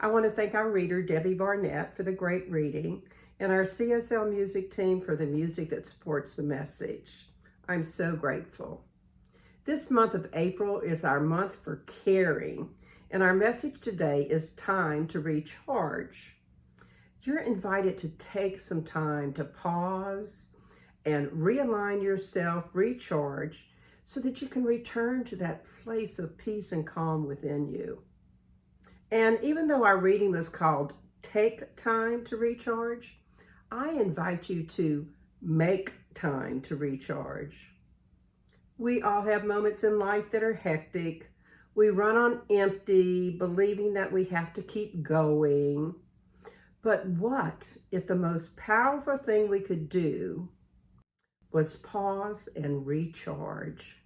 I want to thank our reader, Debbie Barnett, for the great reading, and our CSL music team for the music that supports the message. I'm so grateful. This month of April is our month for caring, and our message today is time to recharge. You're invited to take some time to pause and realign yourself, recharge, so that you can return to that place of peace and calm within you. And even though our reading was called Take Time to Recharge, I invite you to make time to recharge. We all have moments in life that are hectic. We run on empty, believing that we have to keep going. But what if the most powerful thing we could do was pause and recharge?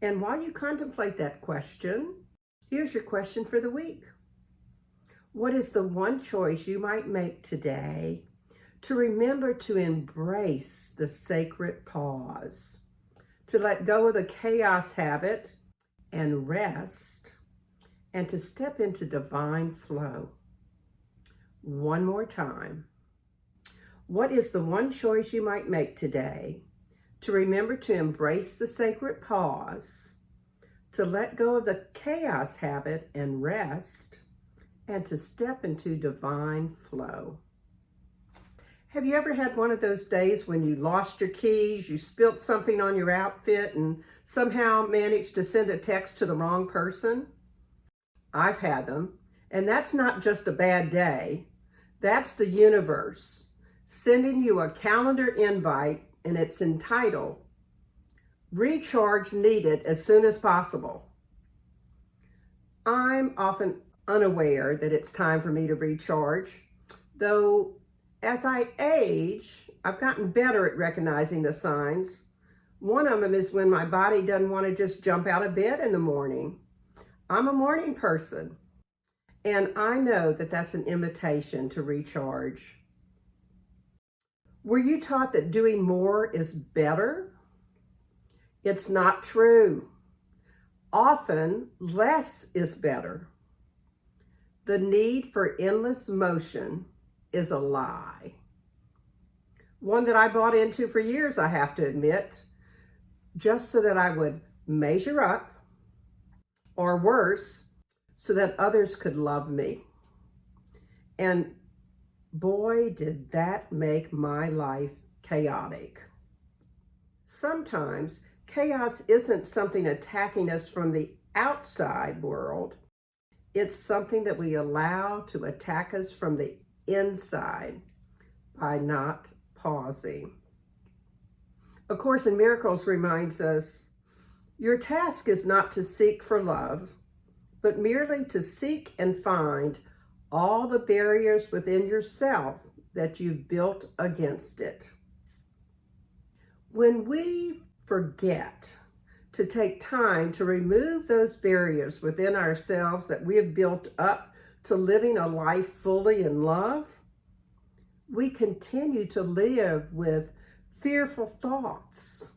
And while you contemplate that question, here's your question for the week. What is the one choice you might make today to remember to embrace the sacred pause, to let go of the chaos habit and rest, and to step into divine flow? One more time. What is the one choice you might make today to remember to embrace the sacred pause, to let go of the chaos habit and rest, and to step into divine flow? Have you ever had one of those days when you lost your keys, you spilt something on your outfit, and somehow managed to send a text to the wrong person? I've had them, and that's not just a bad day. That's the universe sending you a calendar invite, and it's entitled Recharge Needed as Soon as Possible. I'm often unaware that it's time for me to recharge, though as I age, I've gotten better at recognizing the signs. One of them is when my body doesn't want to just jump out of bed in the morning. I'm a morning person, and I know that that's an invitation to recharge. Were you taught that doing more is better? It's not true. Often, less is better. The need for endless motion is a lie. One that I bought into for years, I have to admit, just so that I would measure up, or worse, so that others could love me. And boy, did that make my life chaotic. Sometimes chaos isn't something attacking us from the outside world. It's something that we allow to attack us from the inside by not pausing. A Course in Miracles reminds us, your task is not to seek for love, but merely to seek and find all the barriers within yourself that you've built against it. When we forget to take time to remove those barriers within ourselves that we have built up to living a life fully in love, we continue to live with fearful thoughts,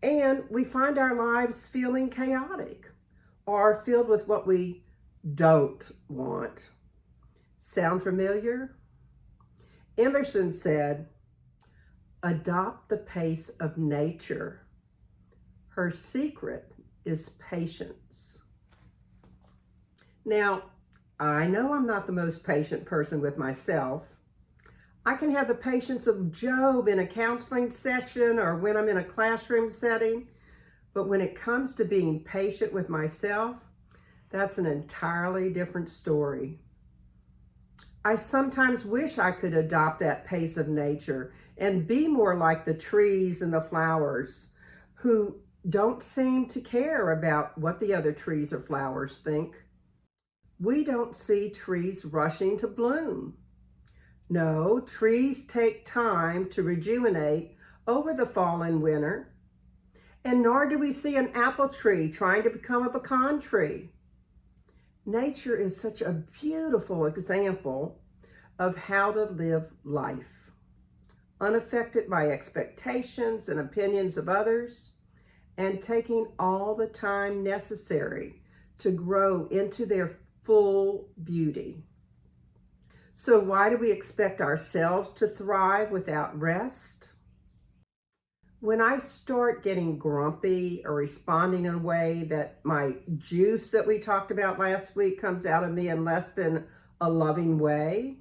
and we find our lives feeling chaotic or filled with what we don't want. Sound familiar? Emerson said, adopt the pace of nature. Her secret is patience. Now, I know I'm not the most patient person with myself. I can have the patience of Job in a counseling session or when I'm in a classroom setting, but when it comes to being patient with myself, that's an entirely different story. I sometimes wish I could adopt that pace of nature and be more like the trees and the flowers who don't seem to care about what the other trees or flowers think. We don't see trees rushing to bloom. No, trees take time to rejuvenate over the fall and winter. And nor do we see an apple tree trying to become a pecan tree. Nature is such a beautiful example of how to live life, unaffected by expectations and opinions of others, and taking all the time necessary to grow into their full beauty. So why do we expect ourselves to thrive without rest? When I start getting grumpy or responding in a way that my juice that we talked about last week comes out of me in less than a loving way,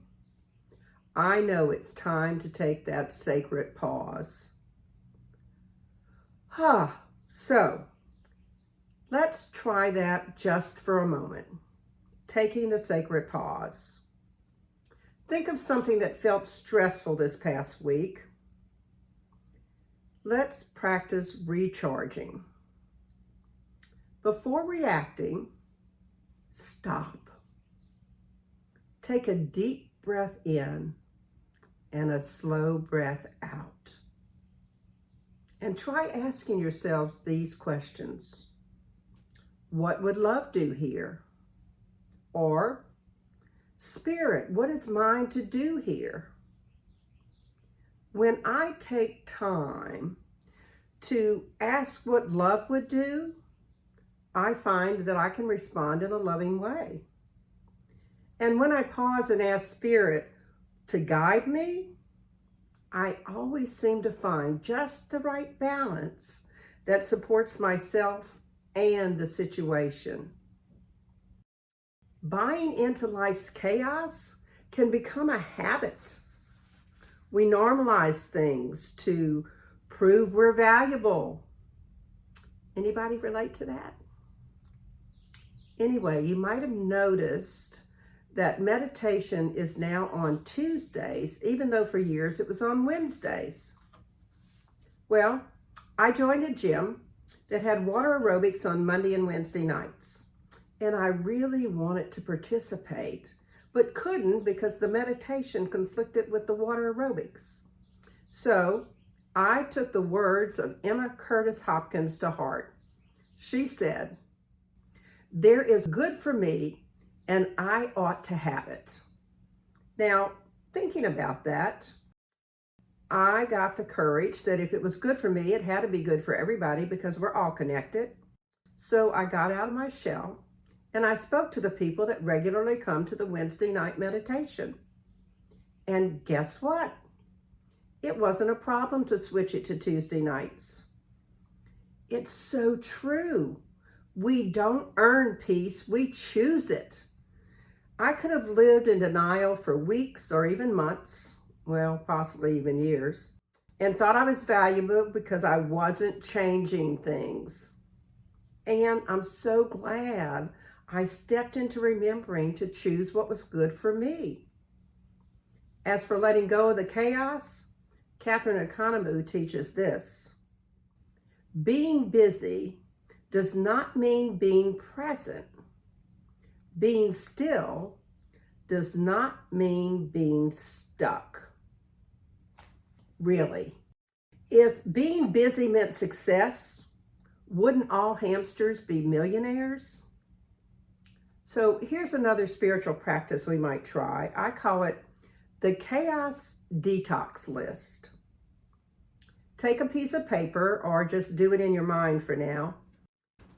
I know it's time to take that sacred pause. So let's try that just for a moment. Taking the sacred pause. Think of something that felt stressful this past week. Let's practice recharging. Before reacting, stop. Take a deep breath in and a slow breath out. And try asking yourselves these questions. What would love do here? Or, Spirit, what is mine to do here? When I take time to ask what love would do, I find that I can respond in a loving way. And when I pause and ask Spirit to guide me, I always seem to find just the right balance that supports myself and the situation. Buying into life's chaos can become a habit. We normalize things to prove we're valuable. Anybody relate to that? Anyway, you might have noticed that meditation is now on Tuesdays, even though for years it was on Wednesdays. Well, I joined a gym that had water aerobics on Monday and Wednesday nights, and I really wanted to participate, but couldn't because the meditation conflicted with the water aerobics. So I took the words of Emma Curtis Hopkins to heart. She said, "There is good for me, and I ought to have it." Now, thinking about that, I got the courage that if it was good for me, it had to be good for everybody because we're all connected. So I got out of my shell and I spoke to the people that regularly come to the Wednesday night meditation. And guess what? It wasn't a problem to switch it to Tuesday nights. It's so true. We don't earn peace, we choose it. I could have lived in denial for weeks or even months, well, possibly even years, and thought I was valuable because I wasn't changing things. And I'm so glad I stepped into remembering to choose what was good for me. As for letting go of the chaos, Katherine Economou teaches this. Being busy does not mean being present. Being still does not mean being stuck. Really. If being busy meant success, wouldn't all hamsters be millionaires? So here's another spiritual practice we might try. I call it the chaos detox list. Take a piece of paper or just do it in your mind for now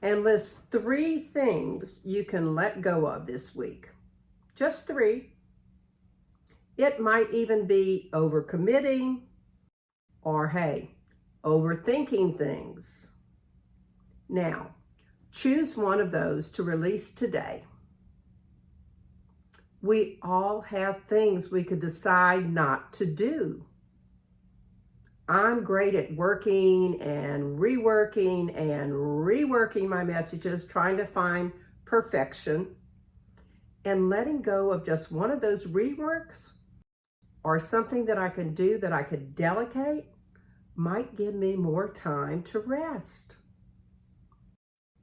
and list 3 things you can let go of this week. Just 3. It might even be overcommitting or, hey, overthinking things. Now, choose one of those to release today. We all have things we could decide not to do. I'm great at working and reworking my messages, trying to find perfection, and letting go of just one of those reworks or something that I can do that I could delegate might give me more time to rest.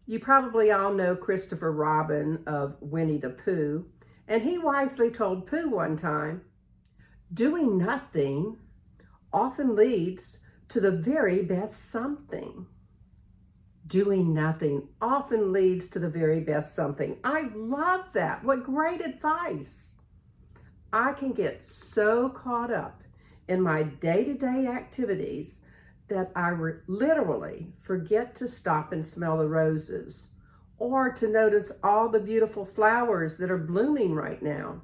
You probably all know Christopher Robin of Winnie the Pooh, and he wisely told Pooh one time, doing nothing often leads to the very best something. Doing nothing often leads to the very best something. I love that. What great advice. I can get so caught up in my day-to-day activities that I literally forget to stop and smell the roses or to notice all the beautiful flowers that are blooming right now.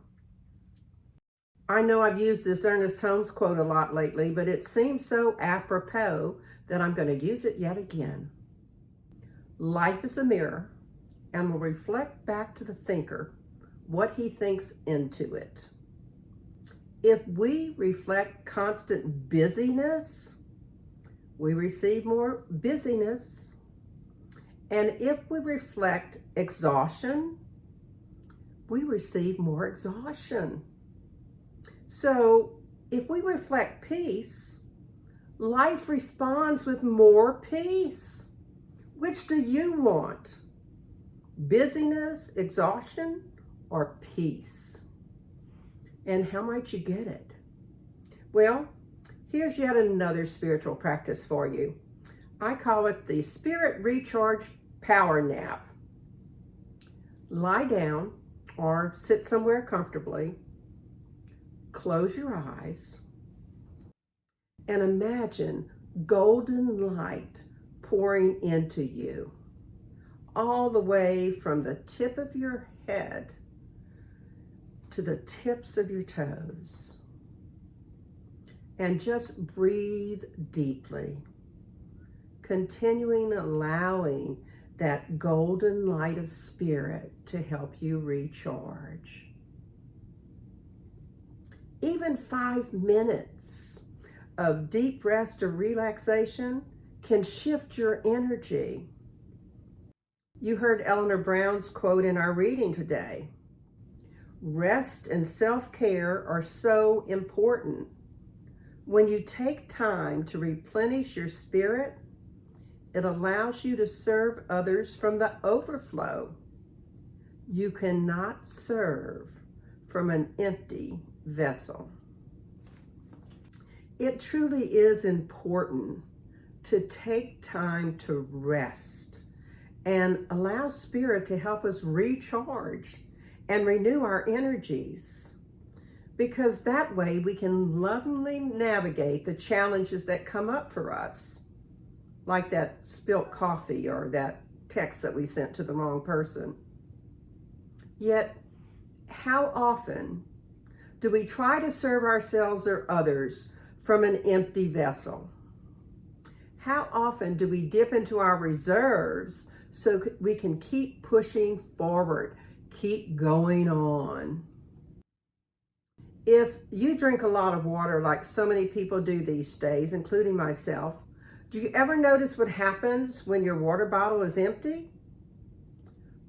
I know I've used this Ernest Holmes quote a lot lately, but it seems so apropos that I'm going to use it yet again. Life is a mirror and will reflect back to the thinker what he thinks into it. If we reflect constant busyness, we receive more busyness. And if we reflect exhaustion, we receive more exhaustion. So if we reflect peace, life responds with more peace. Which do you want? Busyness, exhaustion, or peace? And how might you get it? Well, here's yet another spiritual practice for you. I call it the Spirit Recharge Power Nap. Lie down or sit somewhere comfortably. Close your eyes and imagine golden light pouring into you, all the way from the tip of your head to the tips of your toes. And just breathe deeply, continuing allowing that golden light of spirit to help you recharge. Even 5 minutes of deep rest or relaxation can shift your energy. You heard Eleanor Brown's quote in our reading today. Rest and self-care are so important. When you take time to replenish your spirit, it allows you to serve others from the overflow. You cannot serve from an empty vessel. It truly is important to take time to rest and allow Spirit to help us recharge and renew our energies, because that way we can lovingly navigate the challenges that come up for us, like that spilt coffee or that text that we sent to the wrong person. Yet, how often do we try to serve ourselves or others from an empty vessel? How often do we dip into our reserves so we can keep pushing forward, keep going on? If you drink a lot of water like so many people do these days, including myself, do you ever notice what happens when your water bottle is empty?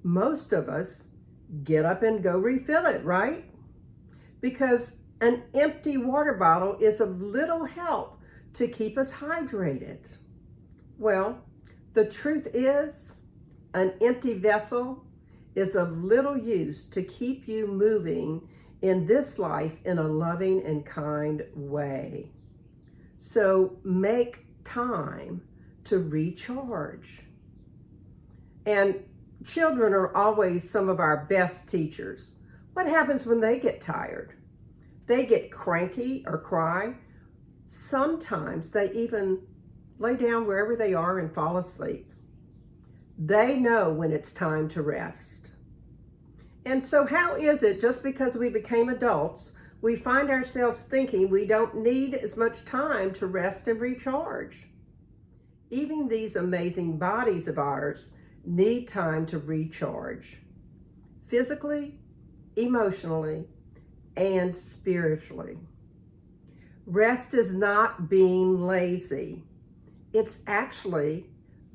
Most of us get up and go refill it, right? Because an empty water bottle is of little help to keep us hydrated. Well, the truth is, an empty vessel is of little use to keep you moving in this life in a loving and kind way. So make time to recharge. And children are always some of our best teachers. What happens when they get tired? They get cranky or cry. Sometimes they even lay down wherever they are and fall asleep. They know when it's time to rest. And so how is it just because we became adults, we find ourselves thinking we don't need as much time to rest and recharge? Even these amazing bodies of ours need time to recharge, physically, emotionally, and spiritually. Rest is not being lazy. It's actually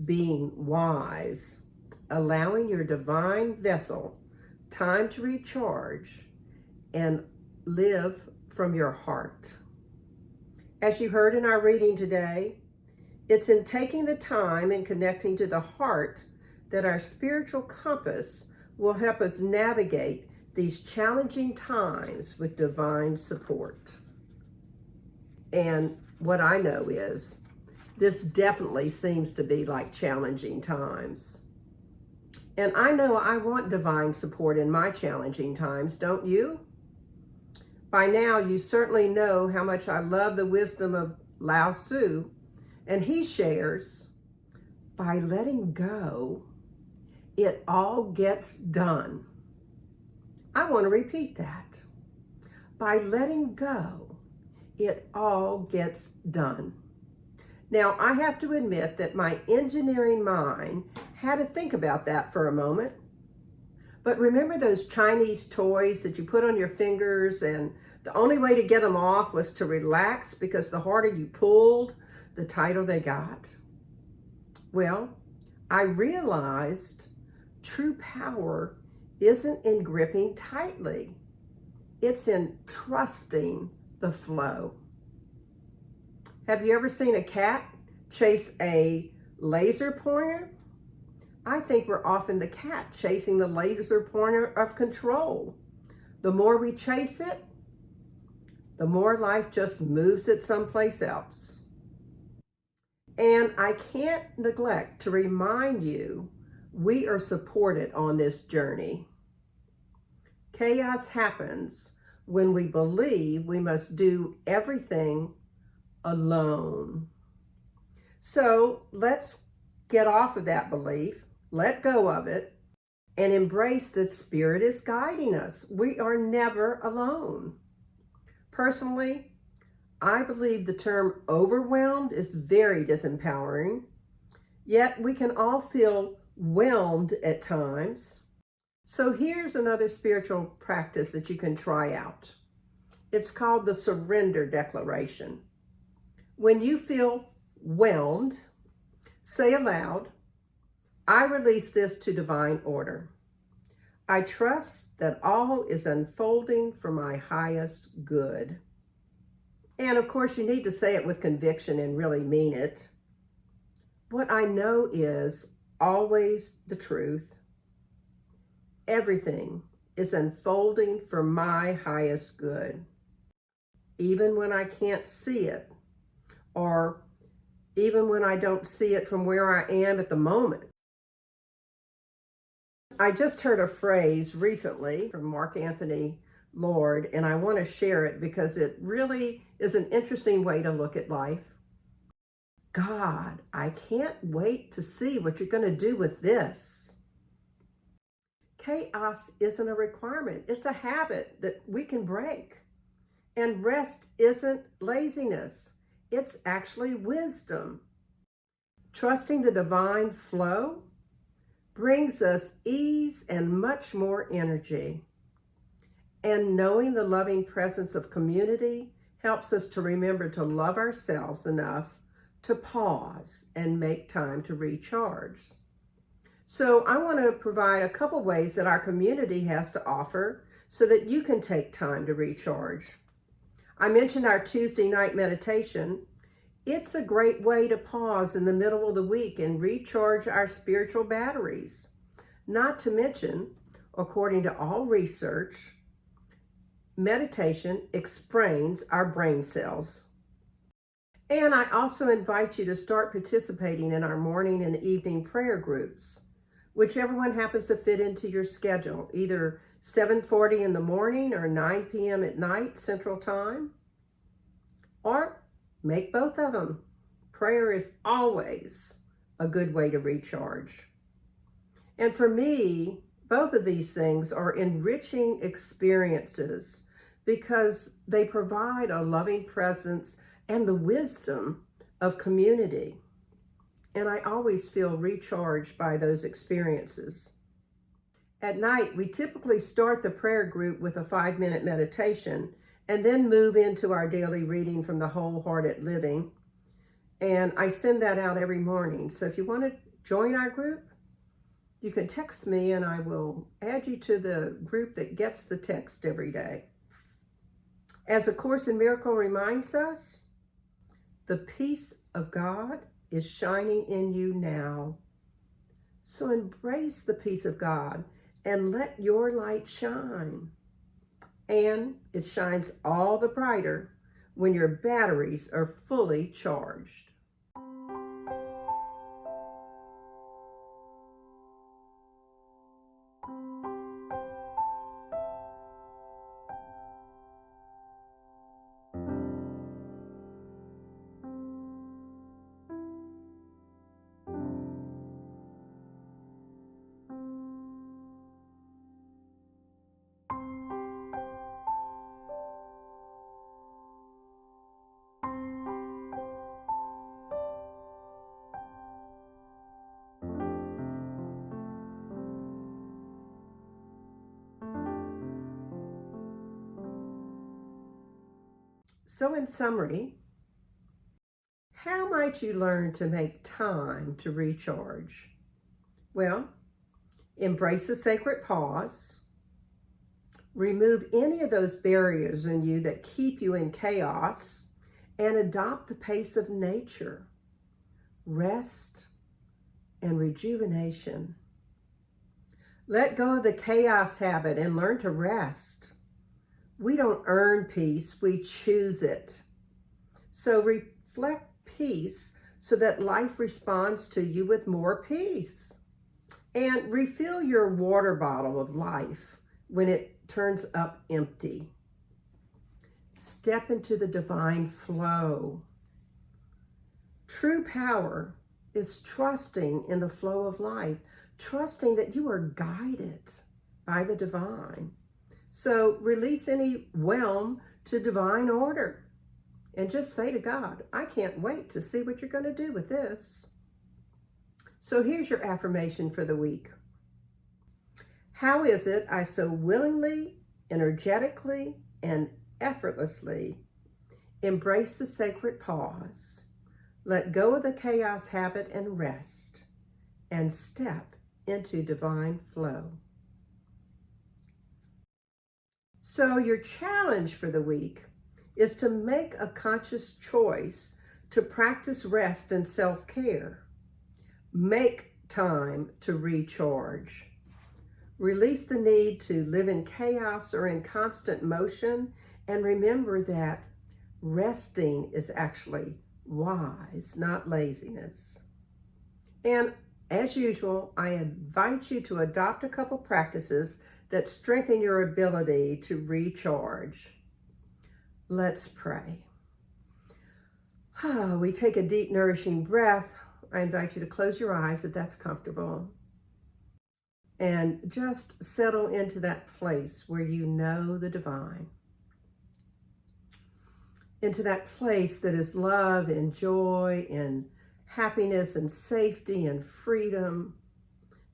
being wise, allowing your divine vessel time to recharge and live from your heart. As you heard in our reading today, it's in taking the time and connecting to the heart that our spiritual compass will help us navigate these challenging times with divine support. And what I know is, this definitely seems to be like challenging times. And I know I want divine support in my challenging times, don't you? By now, you certainly know how much I love the wisdom of Lao Tzu, and he shares, by letting go, it all gets done. I want to repeat that. By letting go, it all gets done. Now, I have to admit that my engineering mind had to think about that for a moment. But remember those Chinese toys that you put on your fingers and the only way to get them off was to relax because the harder you pulled, the tighter they got? Well, I realized true power isn't in gripping tightly. It's in trusting the flow. Have you ever seen a cat chase a laser pointer? I think we're often the cat chasing the laser pointer of control. The more we chase it, the more life just moves it someplace else. And I can't neglect to remind you, we are supported on this journey. Chaos happens when we believe we must do everything alone. So let's get off of that belief, let go of it, and embrace that Spirit is guiding us. We are never alone. Personally, I believe the term overwhelmed is very disempowering, yet we can all feel whelmed at times. So here's another spiritual practice that you can try out. It's called the surrender declaration. When you feel whelmed, say aloud, I release this to divine order. I trust that all is unfolding for my highest good. And of course, you need to say it with conviction and really mean it. What I know is always the truth. Everything is unfolding for my highest good. Even when I can't see it, or even when I don't see it from where I am at the moment. I just heard a phrase recently from Mark Anthony Lord, and I want to share it because it really is an interesting way to look at life. God, I can't wait to see what you're going to do with this. Chaos isn't a requirement. It's a habit that we can break. And rest isn't laziness. It's actually wisdom. Trusting the divine flow brings us ease and much more energy. And knowing the loving presence of community helps us to remember to love ourselves enough to pause and make time to recharge. So I want to provide a couple ways that our community has to offer so that you can take time to recharge. I mentioned our Tuesday night meditation. It's a great way to pause in the middle of the week and recharge our spiritual batteries. Not to mention, according to all research, meditation expands our brain cells. And I also invite you to start participating in our morning and evening prayer groups, whichever one happens to fit into your schedule, either 7:40 in the morning or 9 p.m. at night, Central Time, or make both of them. Prayer is always a good way to recharge. And for me, both of these things are enriching experiences because they provide a loving presence and the wisdom of community. And I always feel recharged by those experiences. At night, we typically start the prayer group with a 5-minute meditation and then move into our daily reading from the Wholehearted Living. And I send that out every morning. So if you want to join our group, you can text me and I will add you to the group that gets the text every day. As A Course in Miracle reminds us, the peace of God is shining in you now. So embrace the peace of God and let your light shine. And it shines all the brighter when your batteries are fully charged. So in summary, how might you learn to make time to recharge? Well, embrace the sacred pause. Remove any of those barriers in you that keep you in chaos and adopt the pace of nature, rest, and rejuvenation. Let go of the chaos habit and learn to rest. We don't earn peace, we choose it. So reflect peace so that life responds to you with more peace. And refill your water bottle of life when it turns up empty. Step into the divine flow. True power is trusting in the flow of life, trusting that you are guided by the divine. So release any whelm to divine order and just say to God, I can't wait to see what you're going to do with this. So here's your affirmation for the week. How is it I so willingly, energetically, and effortlessly embrace the sacred pause, let go of the chaos habit and rest, and step into divine flow? So your challenge for the week is to make a conscious choice to practice rest and self-care. Make time to recharge. Release the need to live in chaos or in constant motion, and remember that resting is actually wise, not laziness. And as usual, I invite you to adopt a couple practices that strengthen your ability to recharge. Let's pray. We take a deep, nourishing breath. I invite you to close your eyes if that's comfortable. And just settle into that place where you know the divine. Into that place that is love and joy and happiness and safety and freedom.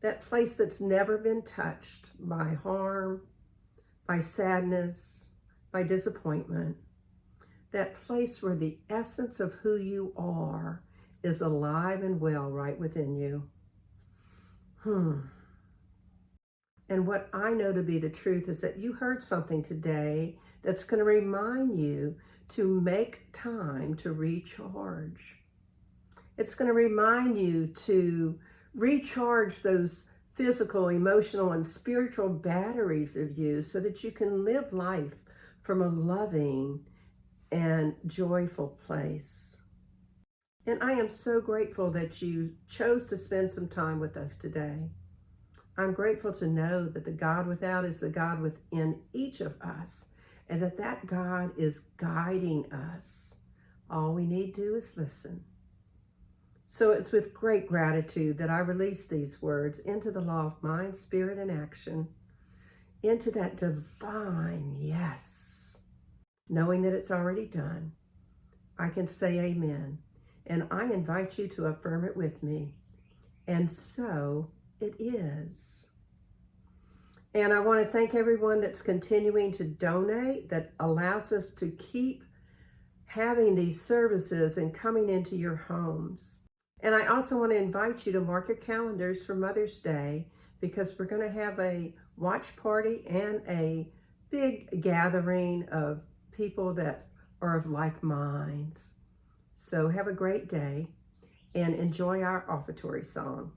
That place that's never been touched by harm, by sadness, by disappointment. That place where the essence of who you are is alive and well right within you. And what I know to be the truth is that you heard something today that's going to remind you to make time to recharge. It's going to remind you to recharge those physical, emotional, and spiritual batteries of you so that you can live life from a loving and joyful place. And I am so grateful that you chose to spend some time with us today. I'm grateful to know that the God without is the God within each of us, and that God is guiding us. All we need to do is listen. So it's with great gratitude that I release these words into the law of mind, spirit, and action, into that divine yes, knowing that it's already done. I can say amen, and I invite you to affirm it with me. And so it is. And I want to thank everyone that's continuing to donate, that allows us to keep having these services and coming into your homes. And I also want to invite you to mark your calendars for Mother's Day, because we're going to have a watch party and a big gathering of people that are of like minds. So have a great day and enjoy our offertory song.